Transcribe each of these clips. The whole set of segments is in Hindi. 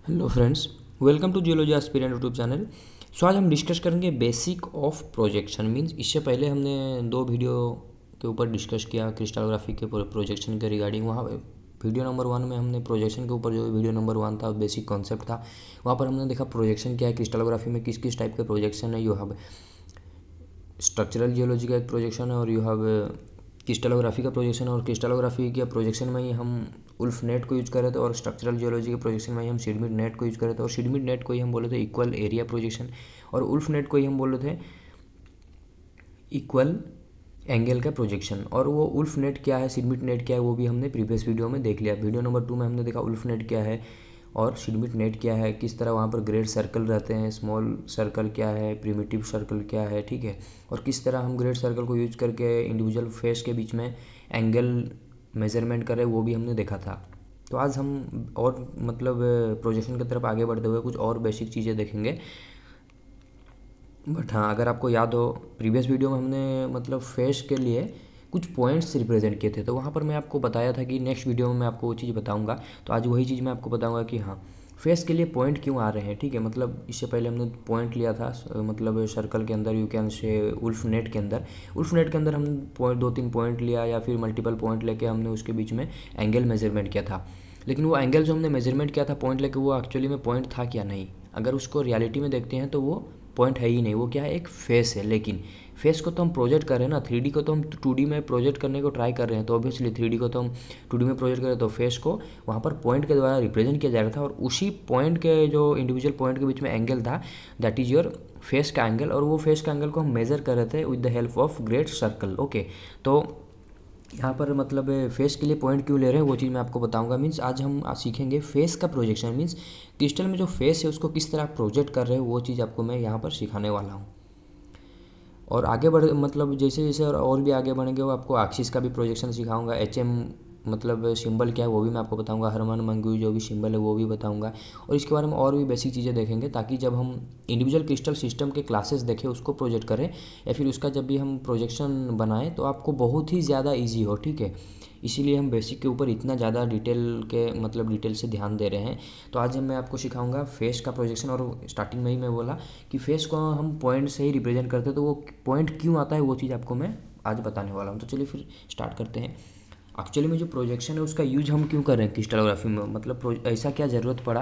Hello friends, welcome to geology aspirant YouTube channel. So आज हम डिस्कस करेंगे बेसिक ऑफ प्रोजेक्शन। मींस इससे पहले हमने दो वीडियो के ऊपर डिस्कस किया क्रिस्टलोग्राफी के प्रोजेक्शन के रिगार्डिंग। वहाँ वीडियो नंबर 1 में हमने प्रोजेक्शन के ऊपर, जो वीडियो नंबर 1 था बेसिक कॉन्सेप्ट था, वहाँ पर हमने देखा प्रोजेक्शन क्या है, क्रिस्टलोग्राफी में किस किस टाइप के प्रोजेक्शन है। यू हैव स्ट्रक्चरल जियोलॉजी का एक प्रोजेक्शन है और यू हैव क्रिस्टलोग्राफी का प्रोजेक्शन है। और क्रिस्टलोग्राफी के प्रोजेक्शन में ही हम उल्फ नेट को यूज कर रहे थे और स्ट्रक्चरल जियोलॉजी के प्रोजेक्शन में ही हम सीडमिड नेट को यूज कर रहे थे। और सीडमिड नेट को ही हम बोले थे इक्वल एरिया प्रोजेक्शन, और उल्फ नेट को ही हम बोले थे इक्वल एंगल का प्रोजेक्शन। और वो उल्फ नेट क्या है, सीडमिड नेट क्या है, वो भी हमने प्रीवियस वीडियो में देख लिया। वीडियो नंबर 2 में हमने देखा उल्फ नेट क्या है और सीडमिड नेट क्या है, किस तरह वहाँ पर ग्रेड सर्कल रहते हैं, स्मॉल सर्कल क्या है, प्रिमिटिव सर्कल क्या है, ठीक है। और किस तरह हम ग्रेड सर्कल को यूज करके इंडिविजुअल फेस के बीच में एंगल मेजरमेंट करें, वो भी हमने देखा था। तो आज हम और मतलब प्रोजेक्शन की तरफ आगे बढ़ते हुए कुछ और बेसिक चीज़ें देखेंगे। बट हाँ, अगर आपको याद हो प्रीवियस वीडियो में हमने मतलब फेस के लिए कुछ पॉइंट्स रिप्रेजेंट किए थे, तो वहाँ पर मैं आपको बताया था कि नेक्स्ट वीडियो में मैं आपको वो चीज़ बताऊँगा। तो आज वही चीज़ मैं आपको बताऊँगा कि हाँ, फेस के लिए पॉइंट क्यों आ रहे हैं, ठीक है। मतलब इससे पहले हमने पॉइंट लिया था मतलब सर्कल के अंदर, you can say Wulff net के अंदर। उल्फ नेट के अंदर हम पॉइंट 2-3 पॉइंट लिया या फिर मल्टीपल पॉइंट लेके हमने उसके बीच में एंगल मेजरमेंट किया था। लेकिन वो एंगल जो हमने मेजरमेंट किया था पॉइंट लेके, वो एक्चुअली में पॉइंट था क्या, नहीं। अगर उसको रियलिटी में देखते हैं तो वो पॉइंट है ही नहीं, वो क्या है, एक फेस है। लेकिन फेस को तो हम प्रोजेक्ट कर रहे हैं ना, 3D को तो हम 2D में प्रोजेक्ट करने को ट्राई कर रहे हैं, तो ऑब्वियसली 3D को तो हम 2D में प्रोजेक्ट करें, तो फेस को वहाँ पर पॉइंट के द्वारा रिप्रेजेंट किया जा रहा था। और उसी पॉइंट के जो इंडिविजुअल पॉइंट के बीच में एंगल था, दैट इज़ योर फेस का एंगल। और वो फेस का एंगल को हम मेज़र कर रहे थे with the help of great circle. Okay, तो यहाँ पर मतलब फेस के लिए पॉइंट क्यों ले रहे हैं वो चीज़ मैं आपको बताऊंगा। मीन्स आज हम सीखेंगे फेस का प्रोजेक्शन। मीन्स क्रिस्टल में जो फेस है उसको किस तरह प्रोजेक्ट कर रहे हो, वो चीज़ आपको मैं यहाँ पर सिखाने वाला हूँ। और आगे बढ़ मतलब जैसे जैसे और भी आगे बढ़ेंगे, वो आपको एक्सिस का भी प्रोजेक्शन सिखाऊंगा। HM मतलब सिंबल क्या है वो भी मैं आपको बताऊंगा। हरमन मंगू जो भी सिंबल है वो भी बताऊंगा। और इसके बारे में और भी बेसिक चीज़ें देखेंगे, ताकि जब हम इंडिविजुअल क्रिस्टल सिस्टम के क्लासेस देखें, उसको प्रोजेक्ट करें या फिर उसका जब भी हम प्रोजेक्शन बनाएं, तो आपको बहुत ही ज़्यादा ईजी हो, ठीक है। इसीलिए हम बेसिक के ऊपर इतना ज़्यादा डिटेल के मतलब डिटेल से ध्यान दे रहे हैं। तो आज मैं आपको सिखाऊंगा फेस का प्रोजेक्शन। और स्टार्टिंग में ही मैं बोला कि फेस को हम पॉइंट से ही रिप्रेजेंट करते हैं, तो वो पॉइंट क्यों आता है वो चीज़ आपको मैं आज बताने वाला हूँ। तो चलिए फिर स्टार्ट करते हैं। एक्चुअली में जो प्रोजेक्शन है उसका यूज हम क्यों कर रहे हैं क्रिस्टलोग्राफी में, मतलब ऐसा क्या ज़रूरत पड़ा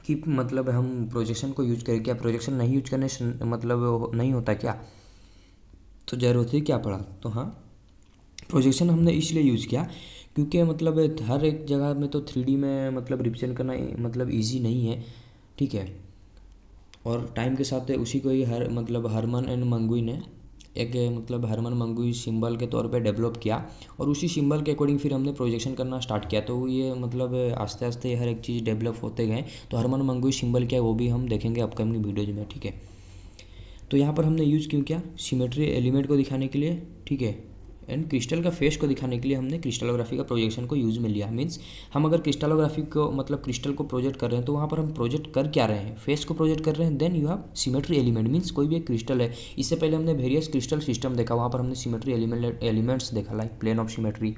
कि मतलब हम प्रोजेक्शन को यूज करें। क्या प्रोजेक्शन नहीं यूज करने से मतलब नहीं होता क्या, तो ज़रूरत ही क्या पड़ा। तो हाँ, प्रोजेक्शन हमने इसलिए यूज़ किया क्योंकि मतलब हर एक जगह में तो 3D में मतलब रिप्रेजेंट करना मतलब ईजी नहीं है, ठीक है। और टाइम के साथ उसी को ही हर मतलब हरमन एंड मंगुई ने एक मतलब हरमन मंगुई सिंबल के तौर पे डेवलप किया, और उसी सिंबल के अकॉर्डिंग फिर हमने प्रोजेक्शन करना स्टार्ट किया। तो ये मतलब आस्ते आस्ते हर एक चीज़ डेवलप होते गए। तो हरमन मंगुई सिंबल क्या है वो भी हम देखेंगे अपकमिंग वीडियोज में, ठीक है। तो यहाँ पर हमने यूज़ क्यों किया, सिमेट्री एलिमेंट को दिखाने के लिए, ठीक है। एंड क्रिस्टल का फेस को दिखाने के लिए हमने क्रिस्टलोग्राफी का प्रोजेक्शन को यूज़ में लिया। मीन्स हम अगर क्रिस्टलोग्राफी को मतलब क्रिस्टल को प्रोजेक्ट कर रहे हैं, तो वहाँ पर हम प्रोजेक्ट कर क्या रहे हैं, फेस को प्रोजेक्ट कर रहे हैं। Then you have symmetry element. Means कोई भी एक क्रिस्टल है, इससे पहले हमने वेरियस क्रिस्टल सिस्टम देखा, वहाँ पर हमने सिमेट्री एलिमेंट्स देखा, like plane of symmetry,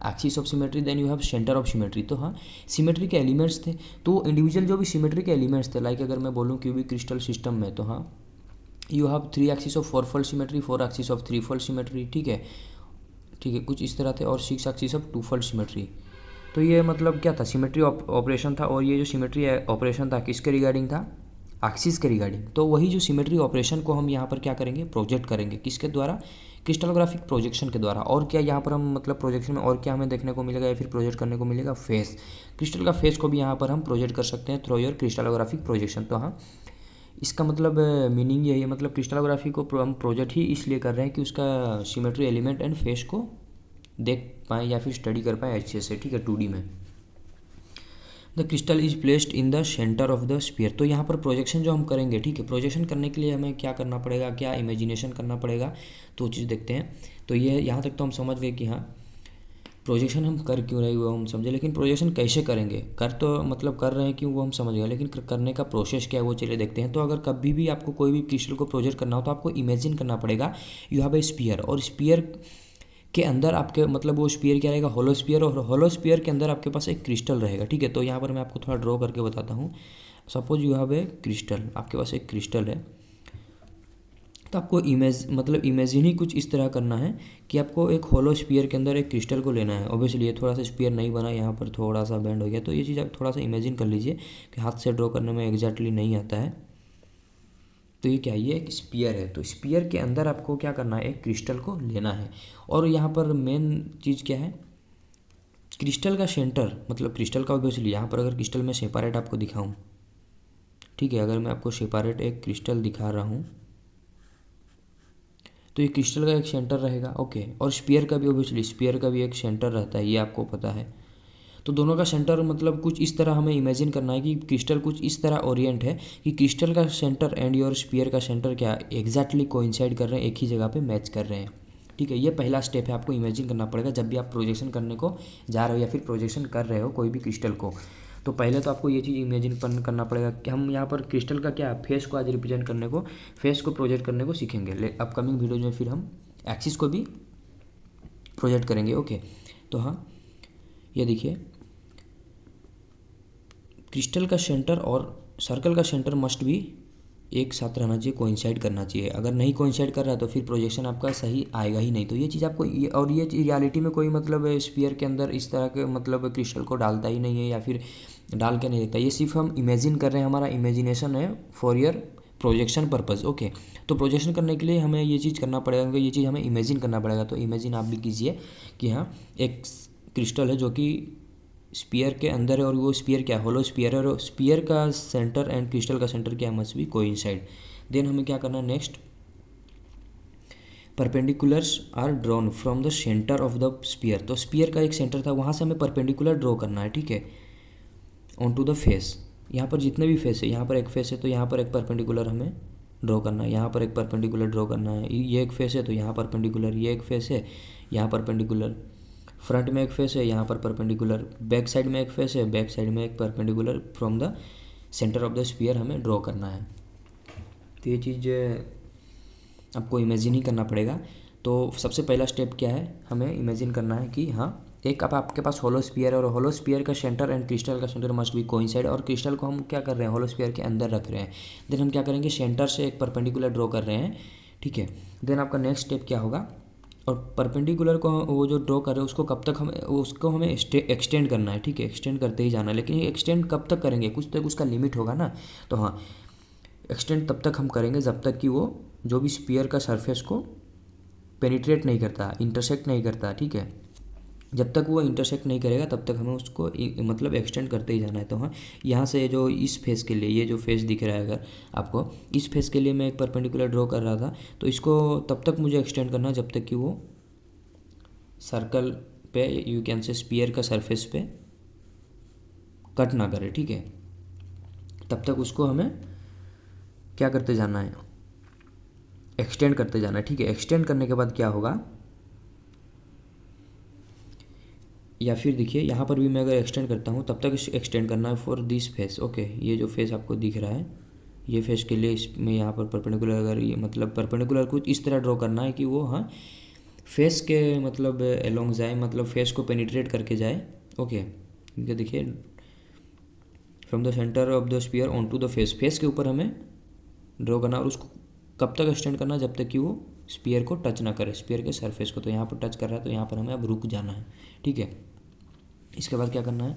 axis of symmetry, then you have centre of symmetry. तो हाँ, सिमेट्री के एलिमेंट्स थे। तो इंडिविजुअल जो भी सिमेट्री के एलिमेंट्स थे, लाइक अगर मैं बोलूँ क्यूबिक क्रिस्टल सिस्टम में, तो हाँ you have 3 axis of 4 fold symmetry, 4 axis of 3 fold symmetry, ठीक है, ठीक है, कुछ इस तरह थे। और 6 एक्सिस ऑफ 2 फोल्ड सिमेट्री। तो ये मतलब क्या था, सिमेट्री ऑपरेशन था। और ये जो सिमेट्री ऑपरेशन था किसके रिगार्डिंग था, एक्सिस के रिगार्डिंग। तो वही जो सिमेट्री ऑपरेशन को हम यहाँ पर क्या करेंगे, प्रोजेक्ट करेंगे, किसके द्वारा, क्रिस्टलोग्राफिक प्रोजेक्शन के द्वारा। और क्या यहाँ पर हम मतलब प्रोजेक्शन में और क्या हमें देखने को मिलेगा या फिर प्रोजेक्ट करने को मिलेगा, फेस। क्रिस्टल का फेस को भी यहाँ पर हम प्रोजेक्ट कर सकते हैं थ्रू योर क्रिस्टलोग्राफिक प्रोजेक्शन। तो हाँ, इसका मतलब मीनिंग यही है, मतलब क्रिस्टलोग्राफी को हम प्रोजेक्ट ही इसलिए कर रहे हैं कि उसका सिमेट्री एलिमेंट एंड फेस को देख पाएँ या फिर स्टडी कर पाएँ अच्छे से, ठीक है, 2D में। The crystal is placed in the centre of the sphere. तो यहाँ पर प्रोजेक्शन जो हम करेंगे, ठीक है, प्रोजेक्शन करने के लिए हमें क्या करना पड़ेगा, क्या इमेजिनेशन करना पड़ेगा, तो चीज़ देखते हैं। तो ये यहाँ तक तो हम समझ गए कि हाँ, प्रोजेक्शन हम कर क्यों रहे वो हम समझे, लेकिन प्रोजेक्शन कैसे करेंगे, कर तो मतलब कर रहे हैं क्यों वो हम समझ गए, लेकिन करने का प्रोसेस क्या है वो चलिए देखते हैं। तो अगर कभी भी आपको कोई भी क्रिस्टल को प्रोजेक्ट करना हो, तो आपको इमेजिन करना पड़ेगा यू हैव ए स्फीयर। और स्फीयर के अंदर आपके मतलब वो स्फीयर क्या रहेगा, होलो स्फीयर, और होलो स्फीयर के अंदर आपके पास एक क्रिस्टल रहेगा, ठीक है। तो यहाँ पर मैं आपको थोड़ा ड्रॉ करके बताता हूँ। Suppose you have A crystal, आपके पास एक क्रिस्टल है, तो आपको इमेजिन ही कुछ इस तरह करना है कि आपको एक होलो स्फीयर के अंदर एक क्रिस्टल को लेना है। ऑब्वियसली ये थोड़ा सा स्फीयर नहीं बना, यहाँ पर थोड़ा सा बेंड हो गया, तो ये चीज़ आप थोड़ा सा इमेजिन कर लीजिए कि हाथ से ड्रॉ करने में एग्जैक्टली नहीं आता है। तो ये क्या है, ये एक स्पीयर है। तो स्पीयर के अंदर आपको क्या करना है, एक क्रिस्टल को लेना है। और यहाँ पर मेन चीज़ क्या है, क्रिस्टल का सेंटर, मतलब क्रिस्टल का ऑब्वियसली यहाँ पर अगर क्रिस्टल में सेपरेट आपको दिखाऊँ, ठीक है, अगर मैं आपको सेपरेट एक क्रिस्टल दिखा रहा हूँ तो ये क्रिस्टल का एक सेंटर रहेगा, ओके। और स्पीयर का भी ऑब्वियसली स्पीयर का भी एक सेंटर रहता है, ये आपको पता है। तो दोनों का सेंटर मतलब कुछ इस तरह हमें इमेजिन करना है कि क्रिस्टल कुछ इस तरह ओरिएंट है कि क्रिस्टल का सेंटर एंड योर स्पीयर का सेंटर क्या एग्जैक्टली कोइंसाइड कर रहे हैं, एक ही जगह पे मैच कर रहे हैं, ठीक है। ये पहला स्टेप है, आपको इमेजिन करना पड़ेगा जब भी आप प्रोजेक्शन करने को जा रहे हो या फिर प्रोजेक्शन कर रहे हो कोई भी क्रिस्टल को। तो पहले तो आपको ये चीज़ इमेजिन करना पड़ेगा कि हम यहाँ पर क्रिस्टल का क्या फेस को आज रिप्रेजेंट करने को, फेस को प्रोजेक्ट करने को सीखेंगे। अपकमिंग वीडियोज में फिर हम एक्सिस को भी प्रोजेक्ट करेंगे, ओके। तो हाँ, ये देखिए क्रिस्टल का सेंटर और सर्कल का सेंटर मस्ट भी एक साथ रहना चाहिए, कोइंसाइड करना चाहिए। अगर नहीं कोइंसाइड कर रहा है तो फिर प्रोजेक्शन आपका सही आएगा ही नहीं। तो ये चीज़ आपको और ये रियलिटी में कोई मतलब स्फीयर के अंदर इस तरह के मतलब क्रिस्टल को डालता ही नहीं है या फिर डाल के नहीं देता। ये सिर्फ हम इमेजिन कर रहे हैं, हमारा इमेजिनेशन है for your projection purpose, okay. तो प्रोजेक्शन करने के लिए हमें ये चीज़ करना पड़ेगा, ये चीज़ हमें इमेजिन करना पड़ेगा। तो इमेजिन आप भी कीजिए कि हाँ एक क्रिस्टल है जो कि स्पीयर के अंदर है और वो स्पीयर क्या है, होलो स्पीयर है, और स्पीयर का सेंटर एंड क्रिस्टल का सेंटर क्या मस्ट बी कोइंसाइड। देन हमें क्या करना है next, perpendiculars are drawn from the centre of the sphere. तो स्पीयर का एक सेंटर था, वहाँ से हमें परपेंडिकुलर ड्रॉ करना है, ठीक है, ऑन टू द फेस। यहाँ पर जितने भी फेस है, यहाँ पर एक फेस है तो यहाँ पर एक परपेंडिकुलर हमें ड्रॉ करना है, यहाँ पर एक परपेंडिकुलर ड्रॉ करना है, ये एक फेस है तो यहाँ परपेंडिकुलर, ये एक फेस है यहाँ परपेंडिकुलर, फ्रंट में एक फेस है यहाँ पर परपेंडिकुलर, बैक साइड में एक फेस है, बैक साइड में एक perpendicular, from the centre of the sphere हमें ड्रॉ करना है। तो ये चीज़ आपको इमेजिन ही करना पड़ेगा। तो सबसे पहला स्टेप क्या है, हमें इमेजिन करना है कि हाँ एक अब आपके पास होलो स्फीयर है और होलो स्फीयर का सेंटर एंड क्रिस्टल का सेंटर मस्ट बी कोइंसाइड, और क्रिस्टल को हम क्या कर रहे हैं, होलो स्फीयर के अंदर रख रहे हैं। देन हम क्या करेंगे, सेंटर से एक परपेंडिकुलर ड्रॉ कर रहे हैं, ठीक है। देन आपका नेक्स्ट स्टेप क्या होगा, और परपेंडिकुलर को वो जो ड्रॉ कर रहे हैं उसको कब तक हमें एक्सटेंड करना है, ठीक है, एक्सटेंड करते ही जाना है। लेकिन ये एक्सटेंड कब तक करेंगे, कुछ तक उसका लिमिट होगा ना। तो हाँ एक्सटेंड तब तक हम करेंगे जब तक कि वो जो भी स्पीयर का सरफेस को पेनिट्रेट नहीं करता, इंटरसेक्ट नहीं करता, ठीक है। जब तक वो इंटरसेक्ट नहीं करेगा तब तक हमें उसको मतलब एक्सटेंड करते ही जाना है। तो हाँ यहाँ से जो इस फेस के लिए ये जो फेस दिख रहा है, अगर आपको इस फेस के लिए मैं एक परपेंडिकुलर ड्रॉ कर रहा था तो इसको तब तक मुझे एक्सटेंड करना है जब तक कि वो सर्कल पे, यू कैन से स्पीयर का सरफेस पे कट ना करे, ठीक है। तब तक उसको हमें क्या करते जाना है, एक्सटेंड करते जाना है, ठीक है। एक्सटेंड करने के बाद क्या होगा, या फिर देखिए यहाँ पर भी मैं अगर एक्सटेंड करता हूँ तब तक एक्सटेंड करना है फॉर दिस फेस, ओके। ये जो फेस आपको दिख रहा है ये फेस के लिए इसमें यहाँ पर परपेंडिकुलर, अगर ये मतलब परपेंडिकुलर कुछ इस तरह ड्रॉ करना है कि वो हाँ फेस के मतलब एलोंग जाए, मतलब फेस को पेनिट्रेट करके जाए, ओके। क्योंकि देखिए from the centre of the sphere on to the face, face के ऊपर हमें ड्रॉ करना और उसको कब तक एक्सटेंड करना, जब तक कि वो स्पीयर को टच ना करे, स्पीयर के सरफेस को। तो यहाँ पर टच कर रहा है तो यहाँ पर हमें अब रुक जाना है, ठीक है। इसके बाद क्या करना है,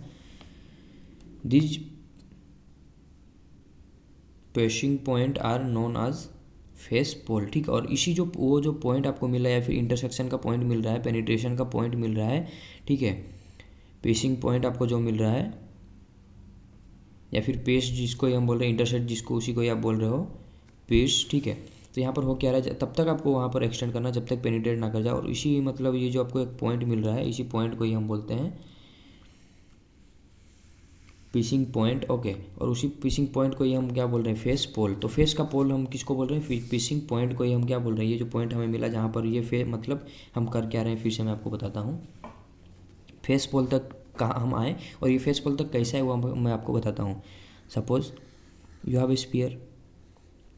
these piercing point are known as face pole, ठीक है। और इसी जो वो जो पॉइंट आपको मिल रहा है या फिर इंटरसेक्शन का पॉइंट मिल रहा है, पेनिट्रेशन का पॉइंट मिल रहा है, ठीक है, पेशिंग पॉइंट आपको जो मिल रहा है या फिर पेश जिसको हम बोल रहे हैं, इंटरसेक्ट जिसको, उसी को ही आप बोल रहे हो पेश, ठीक है। तो यहाँ पर हो क्या रहा है, तब तक आपको वहाँ पर एक्सटेंड करना जब तक पेनिट्रेट ना कर जाए। और इसी मतलब ये जो आपको एक पॉइंट मिल रहा है, इसी पॉइंट को ही हम बोलते हैं पिचिंग पॉइंट, ओके। और उसी पिचिंग पॉइंट को ही हम क्या बोल रहे हैं, फेस पोल। तो फेस का पोल हम किसको बोल रहे हैं, पिचिंग पॉइंट को ही हम क्या बोल रहे हैं, ये जो पॉइंट हमें मिला जहाँ पर ये फेस मतलब हम कर क्या रहे हैं, फिर से मैं आपको बताता हूँ। फेस पोल तक कहाँ हम आए और ये फेस पोल तक कैसा है वो मैं आपको बताता हूँ। Suppose you have a sphere,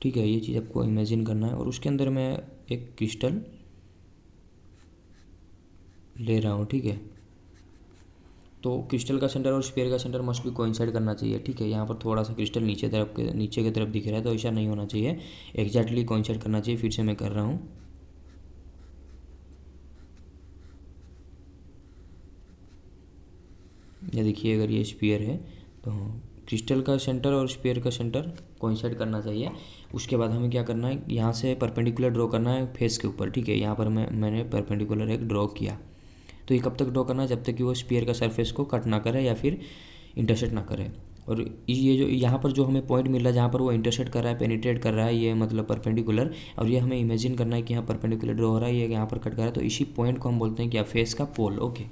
ठीक है, ये चीज़ आपको इमेजिन करना है और उसके अंदर मैं एक क्रिस्टल ले रहा हूँ, ठीक है। तो क्रिस्टल का सेंटर और स्फीयर का सेंटर मस्ट भी कोइंसाइड करना चाहिए, ठीक है। यहाँ पर थोड़ा सा क्रिस्टल नीचे की तरफ दिख रहा है, तो ऐसा नहीं होना चाहिए, एग्जैक्टली कोइंसाइड करना चाहिए। फिर से मैं कर रहा हूँ। ये देखिए, अगर ये स्फीयर है तो क्रिस्टल का सेंटर और स्फीयर का सेंटर कोइंसाइड करना चाहिए। उसके बाद हमें क्या करना है, यहाँ से परपेंडिकुलर ड्रॉ करना है फेस के ऊपर, ठीक है। यहाँ पर मैंने परपेंडिकुलर एक ड्रॉ किया। तो ये कब तक ड्रॉ करना है, जब तक कि वो स्फीयर का सरफेस को कट ना करे या फिर इंटरसेक्ट ना करे। और ये जो यहाँ पर जो हमें पॉइंट मिल रहा है जहाँ पर वो इंटरसेक्ट कर रहा है, पेनिट्रेट कर रहा है, ये मतलब परपेंडिकुलर, और ये हमें इमेजिन करना है कि यहाँ परपेंडिकुलर ड्रॉ हो रहा है, ये यहाँ पर कट कर रहा है, तो इसी पॉइंट को हम बोलते हैं क्या, फेस का पोल। ओके,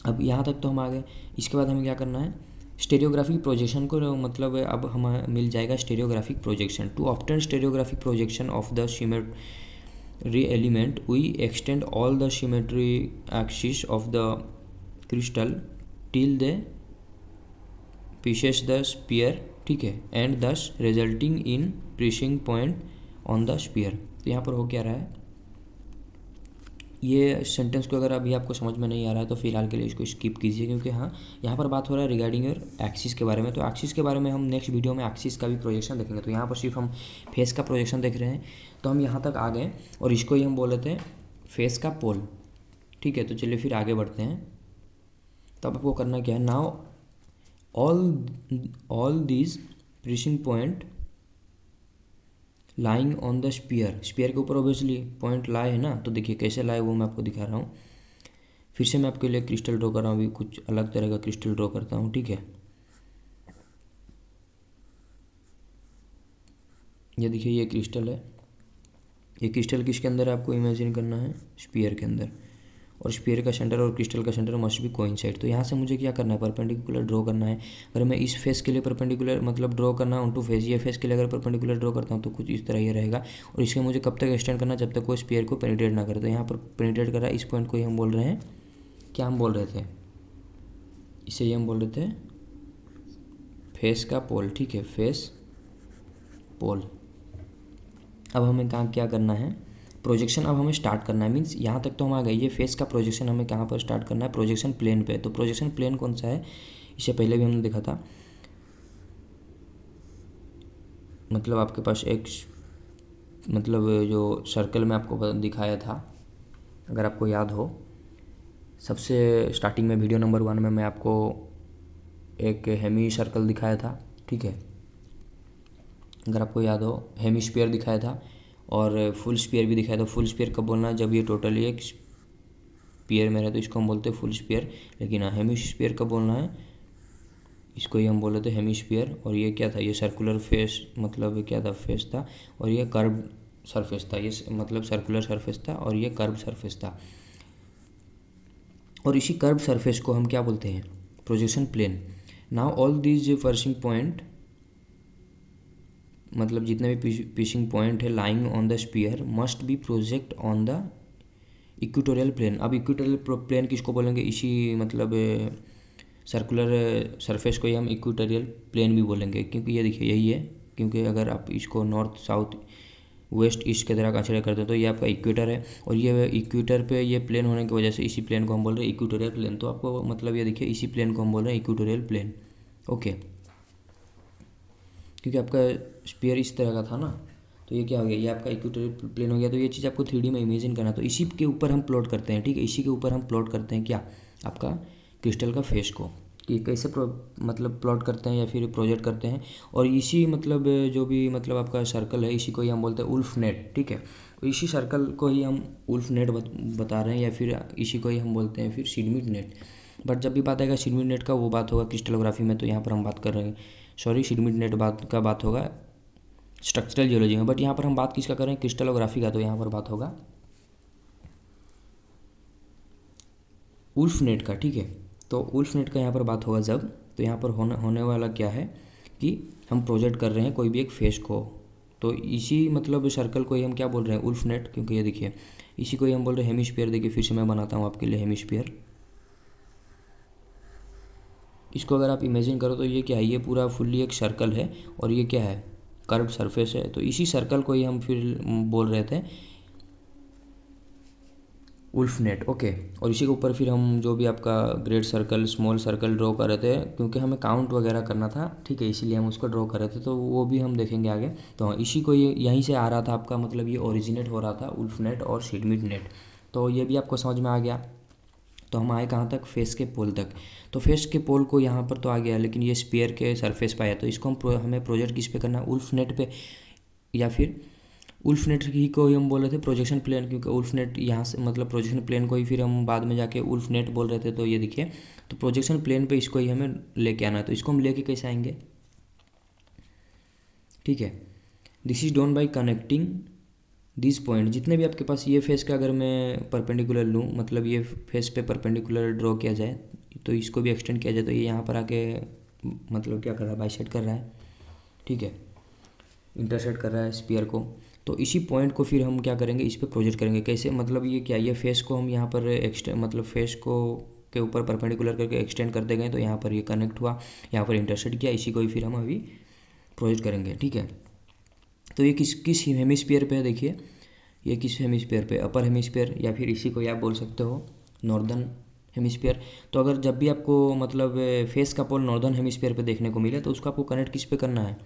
अब यहाँ तक तो हम आ गए। इसके बाद हमें क्या करना है, स्टेरियोग्राफिक प्रोजेक्शन को मतलब अब हमें मिल जाएगा stereographic projection. To obtain stereographic projection of the symmetry element we extend all the symmetry axis of the crystal till they pierces the sphere, ठीक है, and thus resulting in piercing point on the sphere. तो यहाँ पर हो क्या रहा है, ये सेंटेंस को अगर अभी आपको समझ में नहीं आ रहा है तो फिलहाल के लिए इसको स्किप कीजिए, क्योंकि हाँ यहाँ पर बात हो रहा है रिगार्डिंग योर एक्सिस के बारे में। तो एक्सिस के बारे में हम नेक्स्ट वीडियो में एक्सिस का भी प्रोजेक्शन देखेंगे। तो यहाँ पर सिर्फ हम फेस का प्रोजेक्शन देख रहे हैं, तो हम यहाँ तक आ गए और इसको ही हम बोल लेते हैं फेस का पोल, ठीक है। तो चलिए फिर आगे बढ़ते हैं। तो अब आपको करना क्या है, now all these piercing point lying on the sphere, sphere के ऊपर ऑब्वियसली पॉइंट लाए है ना, तो देखिए कैसे लाए वो मैं आपको दिखा रहा हूँ। फिर से मैं आपके लिए क्रिस्टल ड्रॉ कर रहा हूँ, अभी कुछ अलग तरह का क्रिस्टल ड्रॉ करता हूँ, ठीक है। ये देखिए, ये क्रिस्टल है, ये क्रिस्टल किसके अंदर है आपको इमेजिन करना है, स्पीयर के अंदर, और स्पीयर का सेंटर और क्रिस्टल का सेंटर मस्ट बी कोइंसाइड। तो यहाँ से मुझे क्या करना है, परपेंडिकुलर ड्रॉ करना है। अगर मैं इस फेस के लिए परपेंडिकुलर मतलब ड्रॉ करना ऑन टू फेस, ये फेस के लिए अगर परपेंडिकुलर ड्रॉ करता हूँ तो कुछ इस तरह ये रहेगा। और इसके मुझे कब तक एक्सटेंड करना, जब तक वो स्पीयर को पेनिट्रेट ना करे। तो यहाँ पर पेनिट्रेट कर रहा है, इस पॉइंट को ही हम बोल रहे हैं, क्या हम बोल रहे थे, इसे ही हम बोल रहे थे फेस का पोल, ठीक है, फेस पोल। अब हमें कहाँ क्या करना है, प्रोजेक्शन अब हमें स्टार्ट करना है। मीन्स यहाँ तक तो हम आ गए, ये फेस का प्रोजेक्शन हमें कहाँ पर स्टार्ट करना है, प्रोजेक्शन प्लेन पे। तो प्रोजेक्शन प्लेन कौन सा है, इससे पहले भी हमने देखा था, मतलब आपके पास एक मतलब जो सर्कल में आपको दिखाया था, अगर आपको याद हो, सबसे स्टार्टिंग में वीडियो नंबर 1 में मैं आपको एक हेमी सर्कल दिखाया था, ठीक है। अगर आपको याद हो, हेमी स्फीयर दिखाया था और फुल स्फीयर भी दिखाया था। फुल स्फीयर कब बोलना है, जब ये टोटली एक स्फीयर में रहे, तो इसको हम बोलते हैं फुल स्फीयर। लेकिन हाँ, हेमी स्फीयर कब बोलना है, इसको ही हम बोले थे हेमी स्फीयर। और ये क्या था, ये सर्कुलर फेस, मतलब क्या था, फेस था, और ये कर्व सरफेस था, ये मतलब सर्कुलर सरफेस था और ये कर्व सरफेस था। और इसी कर्व सरफेस को हम क्या बोलते हैं, projection plane. Now all these piercing point, मतलब जितने भी पिचिंग पॉइंट है lying on the sphere must be project on the equatorial plane. अब इक्वेटोरियल प्लेन किसको बोलेंगे, इसी मतलब सर्कुलर सरफेस को ही हम इक्वेटोरियल प्लेन भी बोलेंगे, क्योंकि ये देखिए यही है। क्योंकि अगर आप इसको नॉर्थ साउथ वेस्ट ईस्ट की तरह कंसिडर करते हैं तो ये आपका इक्वेटर है, और ये इक्वेटर पे ये प्लेन होने की वजह से इसी प्लेन को हम बोल रहे हैं इक्वेटोरियल प्लेन। तो आपको मतलब ये देखिए, इसी प्लेन को हम बोल रहे हैं इक्वेटोरियल प्लेन, ओके। क्योंकि आपका स्पीयर इस तरह का था ना, तो ये क्या हो गया, ये आपका इक्वेटोरियल प्लेन हो गया। तो ये चीज़ आपको 3D में इमेजिन करना, तो इसी के ऊपर हम प्लॉट करते हैं, ठीक है। इसी के ऊपर हम प्लॉट करते हैं क्या, आपका क्रिस्टल का फेस को, कि कैसे मतलब प्लॉट करते हैं या फिर प्रोजेक्ट करते हैं। और इसी मतलब जो भी मतलब आपका सर्कल है, इसी को ही हम बोलते हैं उल्फ नेट, ठीक है। तो इसी सर्कल को ही हम उल्फ नेट बता रहे हैं, या फिर इसी को ही हम बोलते हैं फिर सिडमिड नेट। बट जब भी बात आएगा सिडमिड नेट का, वो बात होगा क्रिस्टलोग्राफी में। तो यहाँ पर हम बात कर रहे हैं, सॉरी, सिडमिड नेट बात होगा स्ट्रक्चरल जियोलॉजी में। बट यहाँ पर हम बात किसका कर रहे हैं, क्रिस्टलोग्राफी का। तो यहाँ पर बात होगा उल्फ नेट का, ठीक है। तो उल्फ नेट का यहाँ पर बात होगा जब, तो यहाँ पर होने वाला क्या है कि हम प्रोजेक्ट कर रहे हैं कोई भी एक फेस को। तो इसी मतलब सर्कल को ही हम क्या बोल रहे हैं, उल्फ नेट। क्योंकि ये देखिए, इसी को ही हम बोल रहे हैं हेमिस्फीयर। देखिए फिर से मैं बनाता हूँ आपके लिए हेमिस्फीयर। इसको अगर आप इमेजिन करो तो ये क्या है, ये पूरा फुल्ली एक सर्कल है, और ये क्या है, कर्व सरफेस है। तो इसी सर्कल को ही हम फिर बोल रहे थे उल्फ नेट, ओके। और इसी के ऊपर फिर हम जो भी आपका great circle, small circle draw कर रहे थे, क्योंकि हमें काउंट वगैरह करना था, ठीक है, इसीलिए हम उसको ड्रॉ कर रहे थे, तो वो भी हम देखेंगे आगे। तो इसी को ये यहीं से आ रहा था आपका, मतलब ये ओरिजिनेट हो रहा था उल्फ नेट और सीडमिड नेट। तो ये भी आपको समझ में आ गया। तो हम आए कहाँ तक, फेस के पोल तक। तो फेस के पोल को यहाँ पर तो आ गया, लेकिन ये स्फीयर के सरफेस पे आया, तो इसको हमें प्रोजेक्ट किस पे करना है, उल्फ नेट पे, या फिर उल्फ नेट ही को ही हम बोल रहे थे प्रोजेक्शन प्लेन, क्योंकि उल्फ नेट यहाँ से मतलब प्रोजेक्शन प्लेन को ही फिर हम बाद में जाके उल्फ नेट बोल रहे थे। तो ये देखिए, तो प्रोजेक्शन प्लेन पे इसको ही हमें लेके आना है। तो इसको हम लेके कैसे आएंगे, ठीक है, this is done by connecting this point. जितने भी आपके पास ये फेस का अगर मैं परपेंडिकुलर लूँ, मतलब ये फेस पे परपेंडिकुलर ड्रॉ किया जाए, तो इसको भी एक्सटेंड किया जाए, तो ये यहाँ पर आके मतलब क्या कर रहा है, बाइसेक्ट कर रहा है, ठीक है, इंटरसेक्ट कर रहा है स्फीयर को। तो इसी पॉइंट को फिर हम क्या करेंगे, इस पर प्रोजेक्ट करेंगे। कैसे, मतलब ये क्या, ये फेस को हम यहाँ पर एक्सटेंड, मतलब फेस को के ऊपर परपेंडिकुलर करके एक्सटेंड करते गए, तो यहाँ पर ये कनेक्ट हुआ, यहाँ पर इंटरसेक्ट किया, इसी को ही फिर हम अभी प्रोजेक्ट करेंगे, ठीक है। तो ये किस किस हेमिस्फीयर पे है, देखिए ये किस हेमिस्फीयर पे, अपर हेमिस्फीयर, या फिर इसी को आप बोल सकते हो नॉर्दर्न हेमिस्फीयर। तो अगर जब भी आपको मतलब फेस का पोल नॉर्दर्न हेमिस्फीयर पे देखने को मिले, तो उसको आपको कनेक्ट किस पे करना है,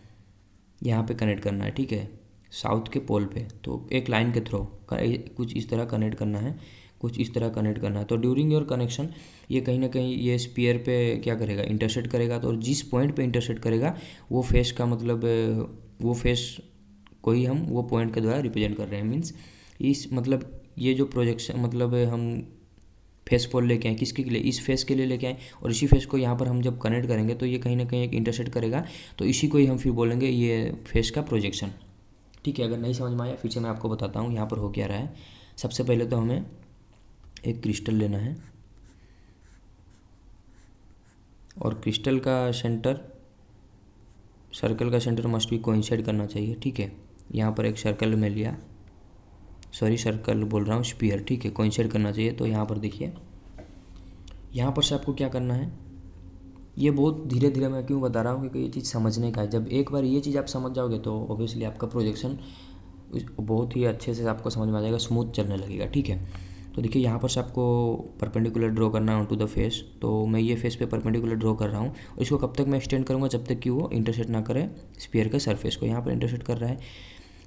यहाँ पे कनेक्ट करना है, ठीक है, साउथ के पोल पे। तो एक लाइन के थ्रू कुछ इस तरह कनेक्ट करना है, कुछ इस तरह कनेक्ट करना है। तो ड्यूरिंग योर कनेक्शन ये कहीं ना कहीं ये स्पीयर पे क्या करेगा, इंटरसेक्ट करेगा। तो जिस पॉइंट पे इंटरसेक्ट करेगा वो फेस का मतलब वो फेस को ही हम वो पॉइंट के द्वारा रिप्रेजेंट कर रहे हैं। मीन्स इस मतलब ये जो प्रोजेक्शन मतलब हम फेस पोल लेके आए किसके लिए, इस फेस के लिए लेके आए, और इसी फेस को यहाँ पर हम जब कनेक्ट करेंगे तो ये कहीं ना कहीं एक इंटरसेक्ट करेगा। तो इसी को ही हम फिर बोलेंगे ये फेस का प्रोजेक्शन, ठीक है। अगर नहीं समझ में आया फिर से मैं आपको बताता हूँ यहाँ पर हो क्या रहा है। सबसे पहले तो हमें एक क्रिस्टल लेना है, और क्रिस्टल का सेंटर, सर्कल का सेंटर मस्ट भी कोइंसाइड करना चाहिए, ठीक है। यहाँ पर एक सर्कल में लिया, सॉरी सर्कल बोल रहा हूँ, स्फीयर, ठीक है, कोइंसाइड करना चाहिए। तो यहाँ पर देखिए, यहाँ पर से आपको क्या करना है, ये बहुत धीरे धीरे मैं क्यों बता रहा हूँ, क्योंकि ये चीज़ समझने का है। जब एक बार ये चीज़ आप समझ जाओगे तो ऑब्वियसली आपका प्रोजेक्शन बहुत ही अच्छे से आपको समझ में आ जाएगा, स्मूथ चलने लगेगा, ठीक है। तो देखिए यहाँ पर से आपको परपेंडिकुलर ड्रॉ करना है टू द फेस। तो मैं ये फेस पे परपेंडिकुलर ड्रॉ कर रहा हूँ, और इसको कब तक मैं एक्सटेंड करूँगा, जब तक कि वो इंटरसेक्ट ना करे स्फीयर के सरफेस को। यहाँ पर इंटरसेक्ट कर रहा है,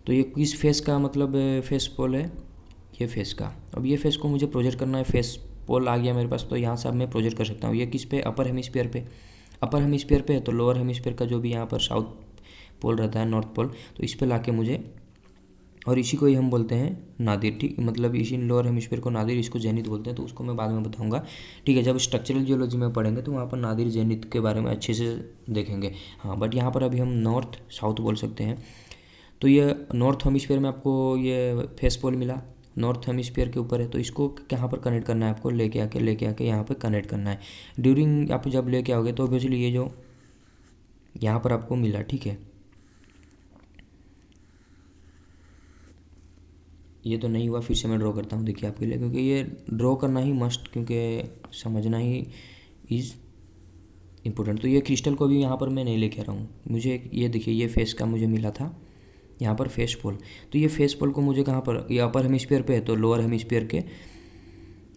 तो ये किस फेस का मतलब फेस पोल है, ये फेस का। अब ये फेस को मुझे प्रोजेक्ट करना है, फेस पोल आ गया मेरे पास, तो यहाँ से अब मैं प्रोजेक्ट कर सकता हूँ। ये किस पे, अपर हेमिस्फीयर पे, अपर हेमिस्फीयर पे है, तो लोअर हेमिस्फीयर का जो भी यहाँ पर साउथ पोल रहता है, नॉर्थ पोल, तो इस पे लाके मुझे, और इसी को ही हम बोलते हैं नादिर, ठीक, मतलब इसी लोअर हेमिस्फीयर को नादिर, इसको जेनिथ बोलते हैं। तो उसको मैं बाद में बताऊंगा, ठीक है, जब स्ट्रक्चरल जियोलॉजी में पढ़ेंगे तो वहाँ पर नादिर जेनिथ के बारे में अच्छे से देखेंगे। हाँ, बट यहाँ पर अभी हम नॉर्थ साउथ बोल सकते हैं। तो ये नॉर्थ हेमिस्फीयर में आपको ये फेस पोल मिला, नॉर्थ हेमिस्फीयर के ऊपर है, तो इसको कहाँ पर कनेक्ट करना है, आपको लेके आके यहाँ पर कनेक्ट करना है। ड्यूरिंग आप जब लेके आओगे तो ऑब्वियसली ये जो यहाँ पर आपको मिला, ठीक है, ये तो नहीं हुआ, फिर से मैं ड्रॉ करता हूँ देखिए आपके लिए, क्योंकि ये ड्रॉ करना ही मस्ट, क्योंकि समझना ही इज़ इम्पोर्टेंट। तो ये क्रिस्टल को भी यहाँ पर मैं नहीं लेके आ रहा हूँ, मुझे ये देखिए ये फेस का मुझे मिला था यहाँ पर फेस पोल। तो ये फेस पोल को मुझे कहाँ पर, ये अपर हेमिस्फीयर पे है, तो लोअर हेमिस्फीयर के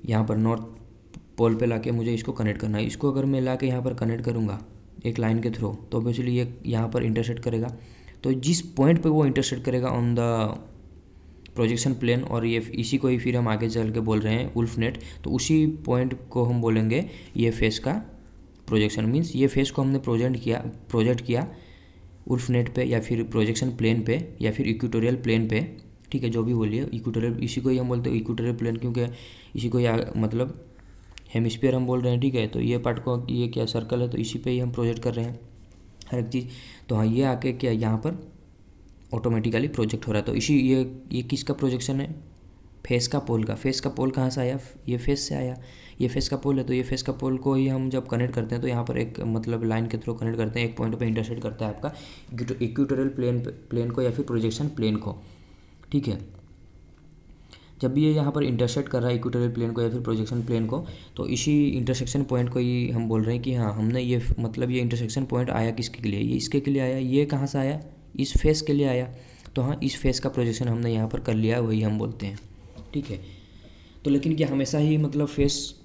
यहाँ पर नॉर्थ पोल पे लाके मुझे इसको कनेक्ट करना है। इसको अगर मैं लाके यहाँ पर कनेक्ट करूँगा एक लाइन के थ्रू, तो ऑब्वियसली ये यहाँ पर इंटरसेक्ट करेगा। तो जिस पॉइंट पे वो इंटरसेक्ट करेगा ऑन द प्रोजेक्शन प्लेन, और ये इसी को ही फिर हम आगे चल के बोल रहे हैं उल्फ नेट, तो उसी पॉइंट को हम बोलेंगे ये फेस का प्रोजेक्शन। मीन्स ये फेस को हमने प्रोजेक्ट किया उल्फ नेट पे, या फिर प्रोजेक्शन प्लेन पे, या फिर इक्वेटोरियल प्लेन पे, ठीक है, जो भी बोलिए इक्वेटोरियल, इसी को ही हम बोलते हैं इक्वेटोरियल प्लेन, क्योंकि इसी को मतलब हेमिस्फीयर हम बोल रहे हैं, ठीक है। तो ये पार्ट को, ये क्या सर्कल है, तो इसी पे ही हम प्रोजेक्ट कर रहे हैं हर एक चीज़। तो हाँ, ये आके क्या यहाँ पर ऑटोमेटिकली प्रोजेक्ट हो रहा है। तो इसी ये किसका प्रोजेक्शन है, फेस का पोल का। फेस का पोल कहाँ से आया, ये फेस से आया, ये फेस का पोल है। तो ये फेस का पोल को ही हम जब कनेक्ट करते हैं, तो यहाँ पर एक मतलब लाइन के थ्रू कनेक्ट करते हैं, एक पॉइंट पे इंटरसेक्ट करता है आपका इक्वेटोरियल प्लेन को या फिर प्रोजेक्शन प्लेन को, ठीक है। जब भी ये यहाँ पर इंटरसेक्ट कर रहा है इक्वेटोरियल प्लेन को या फिर प्रोजेक्शन प्लेन को, तो इसी इंटरसेक्शन पॉइंट को ही हम बोल रहे हैं कि हाँ, हमने ये मतलब ये इंटरसेक्शन पॉइंट आया किसके लिए, ये इसके लिए आया। ये कहाँ से आया, इस फेस के लिए आया। तो हाँ, इस फेस का प्रोजेक्शन हमने यहाँ पर कर लिया, वही हम बोलते हैं, ठीक है। तो लेकिन क्या हमेशा ही मतलब फेस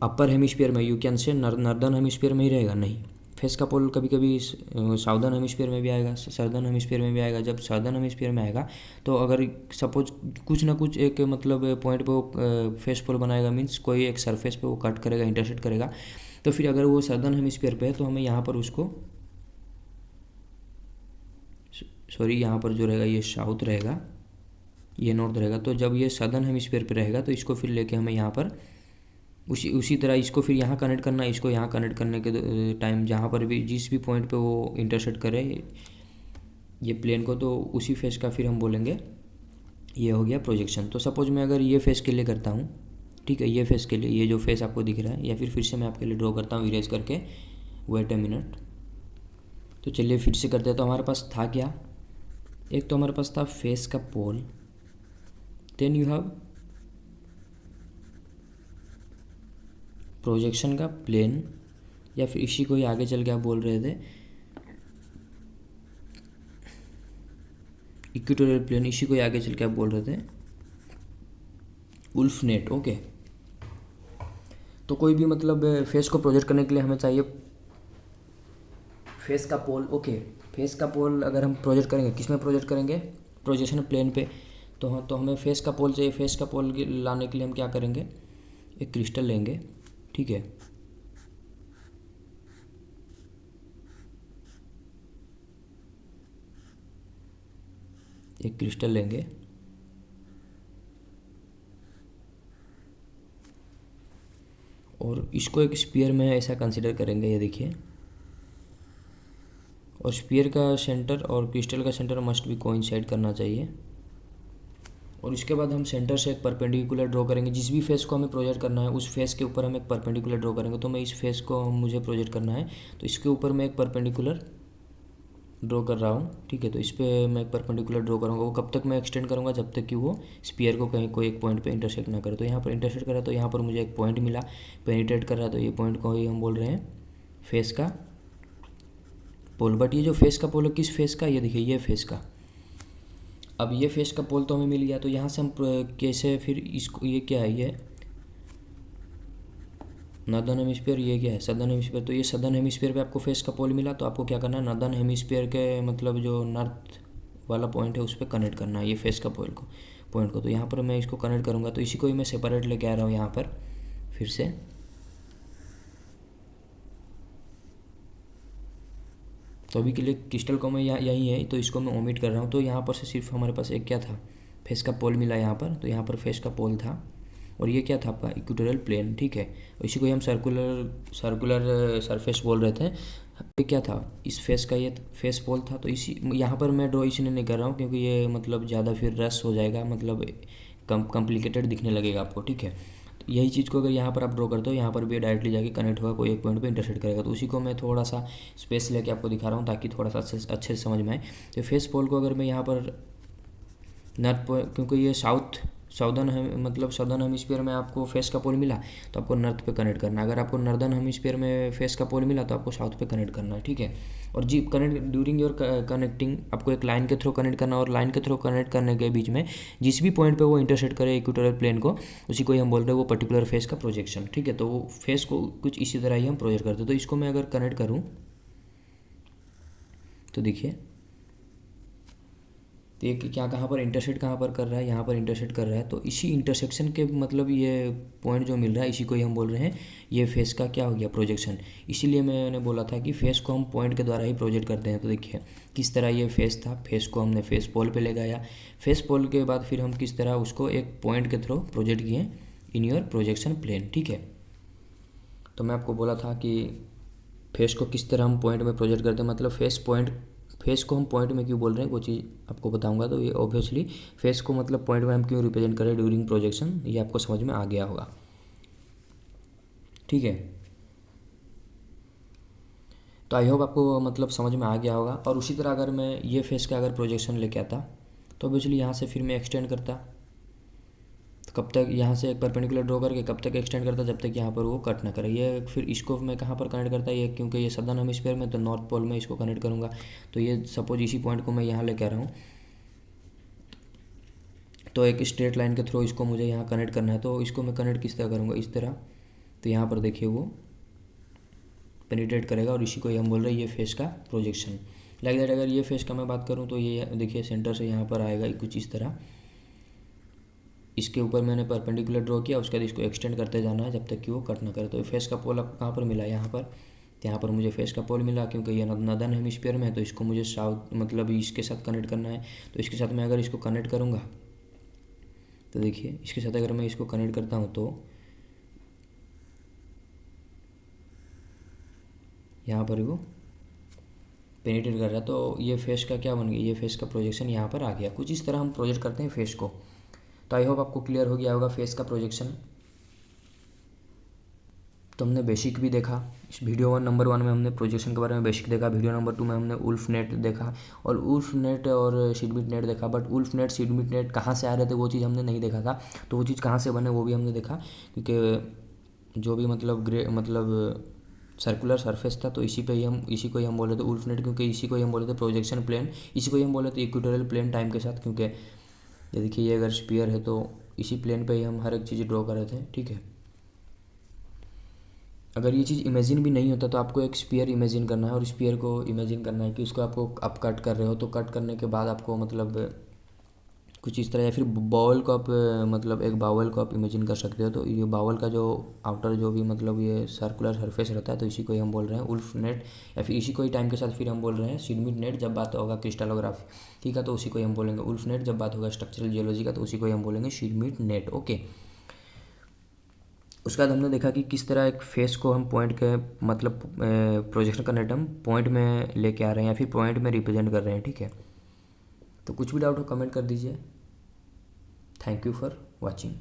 अपर हेमिस्फीयर में, यू कैन से नॉर्दर्न हेमिस्फीयर में ही रहेगा? नहीं, फेस का पोल कभी कभी साउदर्न हेमिस्फीयर में भी आएगा, सदर्न हेमिस्फीयर में भी आएगा। जब सदर्न हेमिस्फीयर में आएगा तो अगर सपोज कुछ ना कुछ एक मतलब पॉइंट पे वो फेस पोल बनाएगा, मीन्स कोई एक सरफेस पे वो कट करेगा, इंटरसेक्ट करेगा, तो फिर अगर वो सदर्न हेमिस्फीयर पे है तो हमें यहाँ पर उसको यहाँ पर जो रहेगा ये साउथ रहेगा, ये नॉर्थ रहेगा। तो जब ये सदर्न हेमिस्फीयर पे रहेगा तो इसको फिर लेके हमें यहाँ पर उसी तरह इसको फिर यहाँ कनेक्ट करना है, इसको यहाँ कनेक्ट करने के टाइम जहाँ पर भी जिस भी पॉइंट पे वो इंटरसेक्ट करे ये प्लेन को, तो उसी फेस का फिर हम बोलेंगे ये हो गया प्रोजेक्शन। तो सपोज मैं अगर ये फेस के लिए करता हूँ, ठीक है, ये फेस के लिए, ये जो फेस आपको दिख रहा है, या फिर से मैं आपके लिए ड्रॉ करता हूँ इरेज करके, वेट ए मिनट। तो चलिए फिर से करते हैं। तो हमारे पास था क्या, एक तो हमारे पास था फेस का पोल, देन यू हैव प्रोजेक्शन का प्लेन, या फिर इसी को ही आगे चल के आप बोल रहे थे इक्वेटोरियल प्लेन, इसी को ही आगे चल के आप बोल रहे थे उल्फ नेट। ओके, तो कोई भी मतलब फेस को प्रोजेक्ट करने के लिए हमें चाहिए फेस का पोल। ओके, फेस का पोल अगर हम प्रोजेक्ट करेंगे, किस में प्रोजेक्ट करेंगे? प्रोजेक्शन प्लेन पे। तो हाँ, तो हमें फेस का पोल चाहिए। फेस का पोल लाने के लिए हम क्या करेंगे, एक क्रिस्टल लेंगे, ठीक है, एक क्रिस्टल लेंगे और इसको एक स्फीयर में ऐसा कंसिडर करेंगे, ये देखिए, और स्फीयर का सेंटर और क्रिस्टल का सेंटर मस्ट भी कोइंसाइड करना चाहिए। और इसके बाद हम सेंटर से एक परपेंडिकुलर ड्रॉ करेंगे। जिस भी फेस को हमें प्रोजेक्ट करना है उस फेस के ऊपर हम एक परपेंडिकुलर ड्रॉ करेंगे। तो मैं इस फेस को मुझे प्रोजेक्ट करना है, तो इसके ऊपर मैं एक परपेंडिकुलर ड्रॉ कर रहा हूँ, ठीक है। तो इस पर मैं एक परपेंडिकुलर ड्रॉ करूँगा। वो कब तक मैं एक्सटेंड करूँगा, जब तक कि वो स्फीयर को कहीं कोई एक पॉइंट पे इंटरसेक्ट ना करे। तो यहाँ पर इंटरसेक्ट करा तो यहाँ पर मुझे एक पॉइंट मिला, पेनिट्रेट कर रहा है, तो ये पॉइंट को ही हम बोल रहे हैं फेस का पोल। बट ये जो फेस का पोल है किस फेस का, ये देखिए, ये फेस का। अब ये फेस का पोल तो हमें मिल गया, तो यहाँ से हम कैसे फिर इसको, ये क्या है, ये नॉर्दर्न हेमिस्फीयर, ये क्या है सदर्न हेमिस्फीयर। तो ये सदर्न हेमिस्फीयर पे आपको फेस का पोल मिला, तो आपको क्या करना है, नॉर्दर्न हेमिस्फीयर के मतलब जो नॉर्थ वाला पॉइंट है उस पर कनेक्ट करना है ये फेस का पॉइंट को। तो यहाँ पर मैं इसको कनेक्ट करूँगा, तो इसी को ही मैं सेपरेट लेके आ रहा हूँ यहाँ पर फिर से। तो अभी के लिए क्रिस्टल को मैं यही है, तो इसको मैं ओमिट कर रहा हूँ। तो यहाँ पर से सिर्फ हमारे पास एक क्या था, फेस का पोल मिला यहाँ पर। तो यहाँ पर फेस का पोल था और ये क्या था आपका इक्वेटोरियल प्लेन, ठीक है। इसी को ही हम सर्कुलर सरफेस बोल रहे थे। ये क्या था, इस फेस का ये फेस पोल था। तो इसी यहाँ पर मैं ड्रॉ इसलिए नहीं कर रहा हूँ क्योंकि ये मतलब ज़्यादा फिर रस हो जाएगा, मतलब कॉम्प्लिकेटेड दिखने लगेगा आपको, ठीक है। तो यही चीज़ को अगर यहाँ पर आप ड्रॉ करते हो, यहाँ पर भी डायरेक्टली जाके कनेक्ट होगा, कोई एक पॉइंट पे इंटरसेक्ट करेगा। तो उसी को मैं थोड़ा सा स्पेस लेके आपको दिखा रहा हूँ ताकि थोड़ा सा अच्छे से समझ में आए। तो फेस पोल को अगर मैं यहाँ पर नॉर्थ, क्योंकि ये साउदर्न है, मतलब साउदर्न हेमिस्फीयर में आपको फेस का पोल मिला तो आपको नॉर्थ पे कनेक्ट करना है। अगर आपको नॉर्दर्न हेमिस्फीयर में फेस का पोल मिला तो आपको साउथ पे कनेक्ट करना है, ठीक है। और जी कनेक्ट ड्यूरिंग योर कनेक्टिंग आपको एक लाइन के थ्रू कनेक्ट करना, और लाइन के थ्रू कनेक्ट करने के बीच में जिस भी पॉइंट पे वो इंटरसेक्ट करे इक्वेटोरियल प्लेन को, उसी को ही हम बोल रहे हैं वो पर्टिकुलर फेस का प्रोजेक्शन, ठीक है। तो वो फेस को कुछ इसी तरह ही हम प्रोजेक्ट करते हैं। तो इसको मैं अगर कनेक्ट करूँ तो देखिए, तो ये क्या कहाँ पर इंटरसेक्ट कहाँ पर कर रहा है, यहाँ पर इंटरसेक्ट कर रहा है। तो इसी इंटरसेक्शन के मतलब ये पॉइंट जो मिल रहा है इसी को ही हम बोल रहे हैं ये फेस का क्या हो गया, प्रोजेक्शन। इसीलिए मैंने बोला था कि फेस को हम पॉइंट के द्वारा ही प्रोजेक्ट करते हैं। तो देखिए किस तरह ये फेस था, फेस को हमने फेस पोल पे ले गया, फेस पोल के बाद फिर हम किस तरह उसको एक पॉइंट के थ्रू प्रोजेक्ट किए इन योर प्रोजेक्शन प्लेन, ठीक है। तो मैं आपको बोला था कि फेस को किस तरह हम पॉइंट में प्रोजेक्ट करते हैं, मतलब फेस को हम पॉइंट में क्यों बोल रहे हैं वो चीज़ आपको बताऊंगा। तो ये ऑब्वियसली फेस को मतलब पॉइंट में हम क्यों रिप्रेजेंट करें ड्यूरिंग प्रोजेक्शन, ये आपको समझ में आ गया होगा, ठीक है। तो आई होप आपको मतलब समझ में आ गया होगा। और उसी तरह अगर मैं ये फेस का अगर प्रोजेक्शन लेके आता तो ऑब्वियसली यहाँ से फिर मैं एक्सटेंड करता, तो कब तक यहाँ से एक परपेंडिकुलर ड्रॉ करके कब तक एक्सटेंड करता, जब तक यहाँ पर वो कट ना करे। ये फिर इसको मैं कहाँ पर कनेक्ट करता, ये क्योंकि ये सदर्न हेमिस्फीयर में, तो नॉर्थ पोल में इसको कनेक्ट करूँगा। तो ये सपोज इसी पॉइंट को मैं यहाँ लेके आ रहा हूँ, तो एक स्ट्रेट लाइन के थ्रू इसको मुझे यहाँ कनेक्ट करना है। तो इसको मैं कनेक्ट किस तरह करूँगा, इस तरह। तो यहाँ पर देखिए वो पेनिट्रेट करेगा और इसी को ही हम बोल रहे हैं ये फेस का प्रोजेक्शन। लाइक दैट अगर ये फेस का मैं बात करूँ तो ये देखिए सेंटर से यहाँ पर आएगा कुछ इस तरह। इसके ऊपर मैंने परपेंडिकुलर ड्रॉ किया, उसके बाद इसको एक्सटेंड करते जाना है जब तक कि वो कट ना करे। तो फेस का पोल आपको कहाँ पर मिला, यहाँ पर। यहाँ पर मुझे फेस का पोल मिला, क्योंकि ये नदन हेमिस्फीयर में है तो इसको मुझे साउथ मतलब इसके साथ कनेक्ट करना है। तो इसके साथ मैं अगर इसको कनेक्ट करूँगा तो देखिए इसके साथ अगर मैं इसको कनेक्ट करता हूँ तो यहाँ पर वो पेनिट्रेट कर रहा है। तो ये फेस का क्या बन गया, ये फेस का प्रोजेक्शन यहाँ पर आ गया। कुछ इस तरह हम प्रोजेक्ट करते हैं फेस को। तो आई होप आपको क्लियर हो गया होगा फेस का प्रोजेक्शन। तो हमने बेसिक भी देखा इस वीडियो नंबर 1 में, हमने प्रोजेक्शन के बारे में बेसिक देखा। वीडियो नंबर 2 में हमने उल्फ नेट देखा और उल्फ नेट और सीडमिट नेट देखा। बट उल्फ नेट सीडमिट नेट कहाँ से आ रहे थे वो चीज़ हमने नहीं देखा था। तो वो चीज़ कहाँ से बने वो भी हमने देखा, क्योंकि जो भी मतलब सर्कुलर सरफेस था तो इसी को ही हम बोले थे उल्फ नेट, क्योंकि इसी को ही हम बोले थे प्रोजेक्शन प्लेन, इसी को ही हम बोले थे इक्वेटोरियल प्लेन टाइम के साथ। क्योंकि ये देखिए ये अगर स्फीयर है तो इसी प्लेन पे ही हम हर एक चीज़ ड्रॉ कर रहे थे, ठीक है। अगर ये चीज़ इमेजिन भी नहीं होता तो आपको एक स्फीयर इमेजिन करना है, और स्फीयर को इमेजिन करना है कि उसको आपको आप कट कर रहे हो। तो कट करने के बाद आपको मतलब कुछ इस तरह, या फिर बाउल को आप मतलब एक बाउल को आप इमेजिन कर सकते हो। तो ये बाउल का जो आउटर जो भी मतलब ये सर्कुलर सरफेस रहता है तो इसी को ही हम बोल रहे हैं उल्फ नेट, या फिर इसी को ही टाइम के साथ फिर हम बोल रहे हैं सीडमिट नेट जब बात होगा क्रिस्टलोग्राफी, ठीक है। तो उसी को ही हम बोलेंगे उल्फ नेट। जब बात होगा स्ट्रक्चरल जियोलॉजी का तो उसी को ही हम बोलेंगे सीडमिट नेट, ओके। उसके बाद हमने देखा कि किस तरह एक फेस को हम पॉइंट के मतलब प्रोजेक्शन का नेट हम पॉइंट में लेके आ रहे हैं या फिर पॉइंट में रिप्रेजेंट कर रहे हैं, ठीक है। तो कुछ भी डाउट हो कमेंट कर दीजिए। Thank you for watching.